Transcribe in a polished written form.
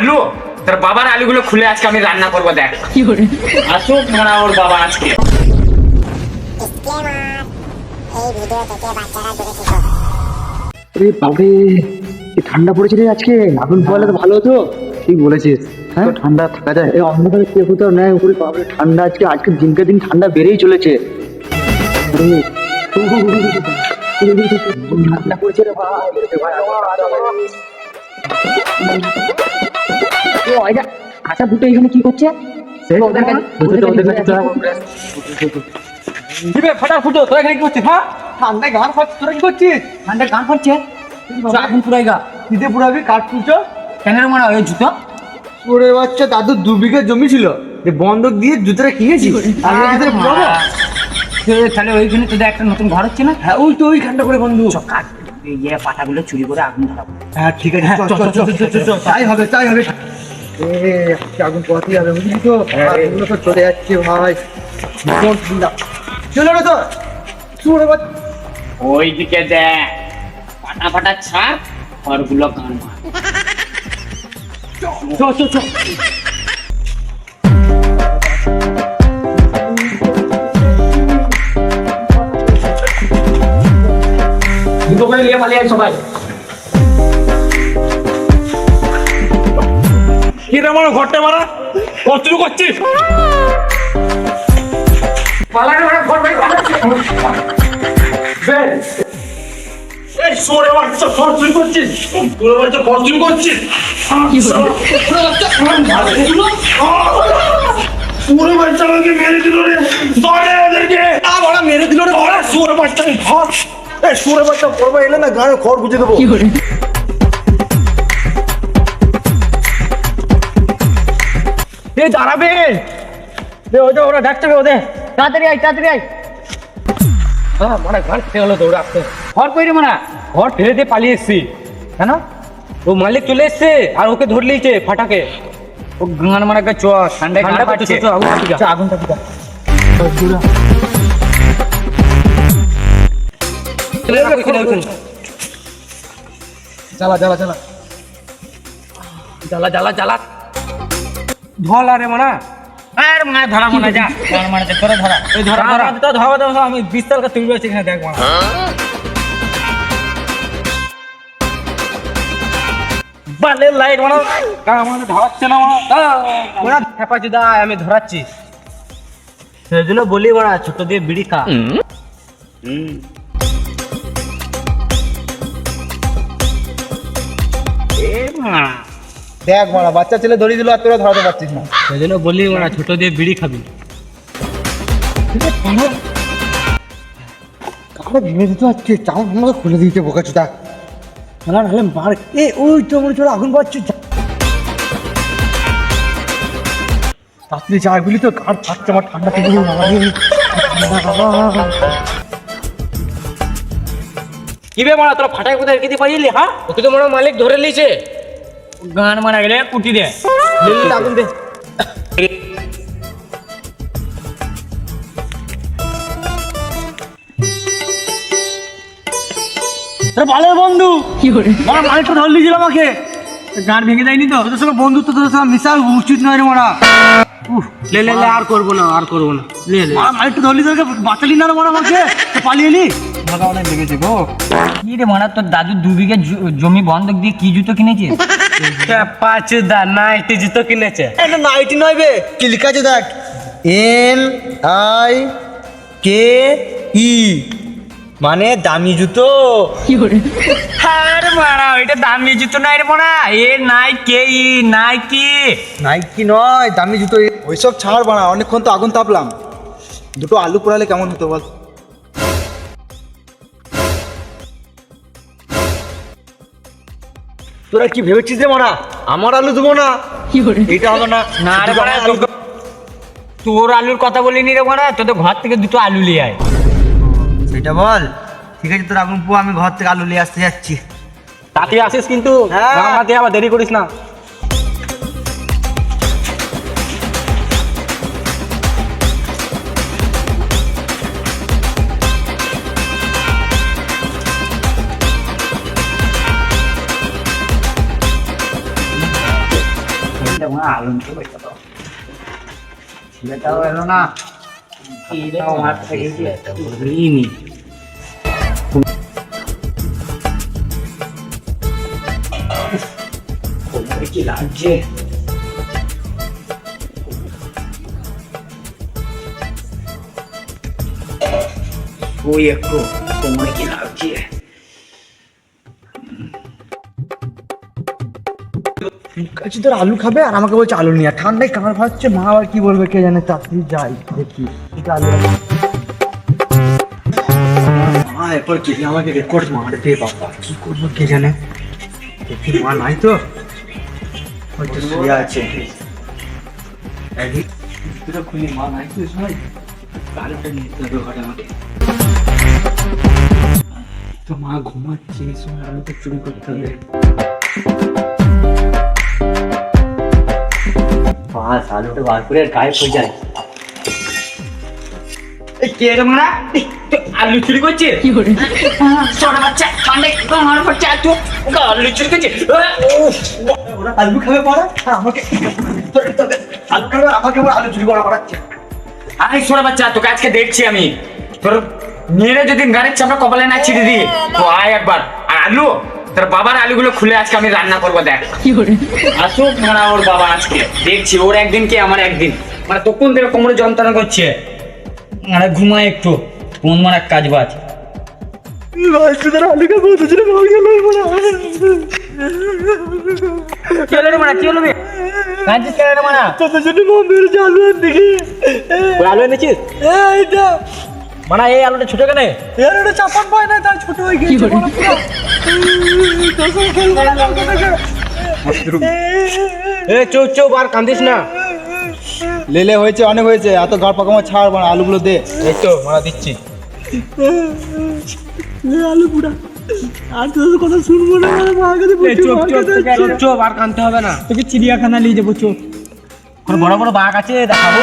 আলু, তোর বাবার আলুগুলো খুলে আজকে আমি রান্না করবো। দেখ আসুক মারা ওর বাবা আজকে। বাবরে ঠান্ডা পড়েছে রে আজকে, আগুন পোয়ালে তো ভালো হতো। ঠিক বলেছিস, হ্যাঁ ঠান্ডা থাকা যায়। এই অন্ধকারে কে কোথাও নেয় উপরে, বাবরে ঠান্ডা আজকে, আজকে দিনকে দিন ঠান্ডা বেড়েই চলেছে। ঠান্ডা পড়েছে রে ভাই। আশা দুটো এখানে কি করছে? ফাটা ফুটো তোরা এখানে কি করছিস? হ্যাঁ ঠান্ডায় গান ফাটছে, তোরা কি করছিস? ঠান্ডা গান ফাটছে, আগুন পুরাই গা দিতে পুরাবি, কাঠ তুলছো কেন রে মারা? ওই জুতো ওরে বাচ্চা, দাদুর 2 বিঘা জমি ছিল, যে বন্ধক দিয়ে জুতোটা কিনেছি। আমি জুতোটা পুরাবো? তাহলে ওইখানে তোদের একটা নতুন ঘর হচ্ছে না? হ্যাঁ ওই তো ওইখানটা করে বন্ধু। ইয়ে পাতাগুলো চুরি করে আগুন ধরাবো। হ্যাঁ ঠিক আছে, তাই হবে তাই হবে। আগুন পোয়াতেই হবে, বুঝলি তো? এগুলো তো চলে যাচ্ছে ভাই, ভীষণ ঠান্ডা। চলো না তো শুনে বাচ্চা, ওই দিকে দেখ, ফাটা ফাটা ছাড়, ঘরগুলো গান মার। দুটো করে নিয়ে পালিয়ে আয় সবাই। কি রে মারা ঘরটা মারা কষ্ট করছিস? পালায় মারা, ঘর ভাই পালাচ্ছে। এই সরে বাচ্চা ঘর চুরি করছিস, তোর বাচ্চা ঘর চুরি করছিস। সরে বাচ্চা আমাকে মেরে দিল রে, ধরে ওদেরকে। বড়া মেরে দিল রে। ধরে সরে বাচ্চা ঘর, এই সরে বাচ্চা পড়বা এলে না গায়ে খড় গুজে দেবো। এ দাঁড়াবে, ওটা ওরা ডাকতে হবে, ওদের তাড়াতাড়ি আয় তাড়াতাড়ি আয়। হ্যাঁ মানে ঘর ফেলে হলো দৌড়ে আসতে। ঘর কইরে মারা? ঘর ফেলে দিয়ে পালিয়ে এসছি। কেন? ও মালিক চলে এসছে আর ওকে ধরে লিয়েছে ফাটাকে। ও গান মারা চ ঠান্ডায় গান ফাটছে। আগুনটা পিটা। জ্বালা জ্বালা জ্বালা জ্বালা জ্বালা জ্বালা। ধল আরে মানা। আর মারা ধরা মনে যা, গান মারাতে তোরা ধরা। এই ধরা ধরা তো ধরা ধরা, আমি 20 টাকা তুলবে আছে এখানে, দেখ মানা। বালে লাইট মারা মানে ধরাচ্ছে না মারা। খেপাচ্ছি দা, আমি ধরাচ্ছি। সেজন্য বলি মারা ছোট দিয়ে বিড়ি খা। দেখ মানা, বাচ্চা ছেলে ধরিয়ে দিল আর তোরা ধরাতে পারছিস না। সেজন্য বলি মারা ছোট দিয়ে বিড়ি খাবি। কারো ভেঙে দিতে হচ্ছে, চাউন আমাকে খুলে দিয়েছে বোকাচোদা। না নাহলে মার। এ ওই তো মনে চলো আগুন পাচ্ছে। তাড়াতাড়ি যায় বলি তো, গাড় ফাটছে আমার, ঠান্ডা থেকে কি বে মারা, তোরা ফাটাই কোথায় রেখে দিয়ে পারিলি? হ্যাঁ ওকে তো মনে হয় মালিক ধরে লিয়েছে। গান মারা গেলে কুটি দে, আগুন দে। ভালো বন্ধু মারা, মালিক তো ধরে লিয়েছিল আমাকে। গান ভেঙে দেয়নি তো? তোদের সঙ্গে বন্ধুত্ব, তোদের সঙ্গে মিশা উচিত নয় রে মারা। লে লে লে, আর করবো না আর করবো না। লে লে মালিকটা ধরলি, তোকে বাঁচালি না রে মারা আমাকে, তো পালিয়ে এলি। ভাগা অনেক লেগেছে গো। কি রে মারা, তোর দাদু 2 বিঘা জমি বন্ধক দিয়ে কি জুতো কিনেছে? 5 দা নাইটি জুতো কিনেছে। এটা নাইটি নয় বে, কি লেখা আছে দেখ, NIKE, মানে দামি জুতো। আর মারা ওইটা দামি জুতো নাই রে মারা, NIKE নাইকি। নাইকি নয়, দামি জুতো। ওইসব ছাড় বানা, অনেকক্ষণ তো আগুন তাপলাম। দুটো আলু পোড়ালে কেমন হতো বল? তোরা কি ভেবেছিস রে মারা, আমার আলু দেবো না? এটা হবে না। না রে মারা, তোর আলুর কথা বলিনি রে মারা, তোদের ঘর থেকে 2টো আলু নিয়ে আয়। সেটা বল। ঠিক আছে, তোর আগুন পো, আমি ঘর থেকে আলু নিয়ে আসতে যাচ্ছি। তাড়াতাড়ি আসিস কিন্তু, হ্যাঁ। আমাকে আবার দেরি করিস না। আমার আলু তো বইটা দাও ছেলেটাও এলো না আমার থেকে নি কি লাগছে ওই একটু কোমরে কি লাগছে কাছে তোর আলু খাবে আর আমাকে বলছে আলু নিয়ে ঠান্ডায় কামড় ভাবছে মা আবার কি বলবে কে জানে তাড়াতাড়ি যাই দেখি এটা আলু মা এরপর কি আমাকে রেকর্ড মারবে বাবা কি করবো কে জানে দেখি মা নাই তো হয়তো শুয়ে আছে খুলি মা নাই তো সবাই আলুটা নিয়ে যেতে হবে ঘরে আমাকে তো মা ঘুমাচ্ছে এই সময় আলুটা চুরি করতে হবে বাস আলুটা বার করে গায়েব হয়ে যায় কে রে মারা আলু চুরি করছে ছোট বাচ্চা ঠান্ডায় আমার বাচ্চা তুই আলু চুরি করছে ওরা আলু খাবে পড়া আমাকে আলু খাবে আমাকে আবার আলু চুরি করা পড়াচ্ছে আরে ছোট বাচ্চা তোকে আজকে দেখছি আমি তোর মেয়েরা যদি গাড়ির চাপড়া কপালে না ছিঁড়ে দিই তো আয় একবার আর আলু তোর বাবার আলুগুলো খুলে আজকে আমি রান্না করবো দেখ আসুক মারা ওর বাবা আজকে দেখছি ওর একদিন কি আমার একদিন মানে তখন থেকে কোমরে যন্ত্রণা করছে মানে ঘুমায় একটু কোন মারা কাজ বাজ আলু খাবো দুজনে ভাগ গেল কি হলো রে মারা কি হলো রে কাঁদছিস কেন রে মারা তোদের জন্য মা মেরেছে আলু আর দেখি ওই আলু এনেছিস এইটা মানা এই আলুটা ছোট কেন এর ওটা চাপান পায় না তাই ছোট হয়ে গেছে এ চুপ চুপ আর কান্দিস না লেলে হয়েছে অনেক হয়েছে এত গাড় পাকামা ছাড় মানে আলুগুলো দে এই তো মারা দিচ্ছি আলু পুরা আর তোদের কথা শুনবো না চুপ চুপ আর কানতে হবে না তোকে চিড়িয়াখানা নিয়ে যাবো চুপ বড় বড় বাঘ আছে দেখাবো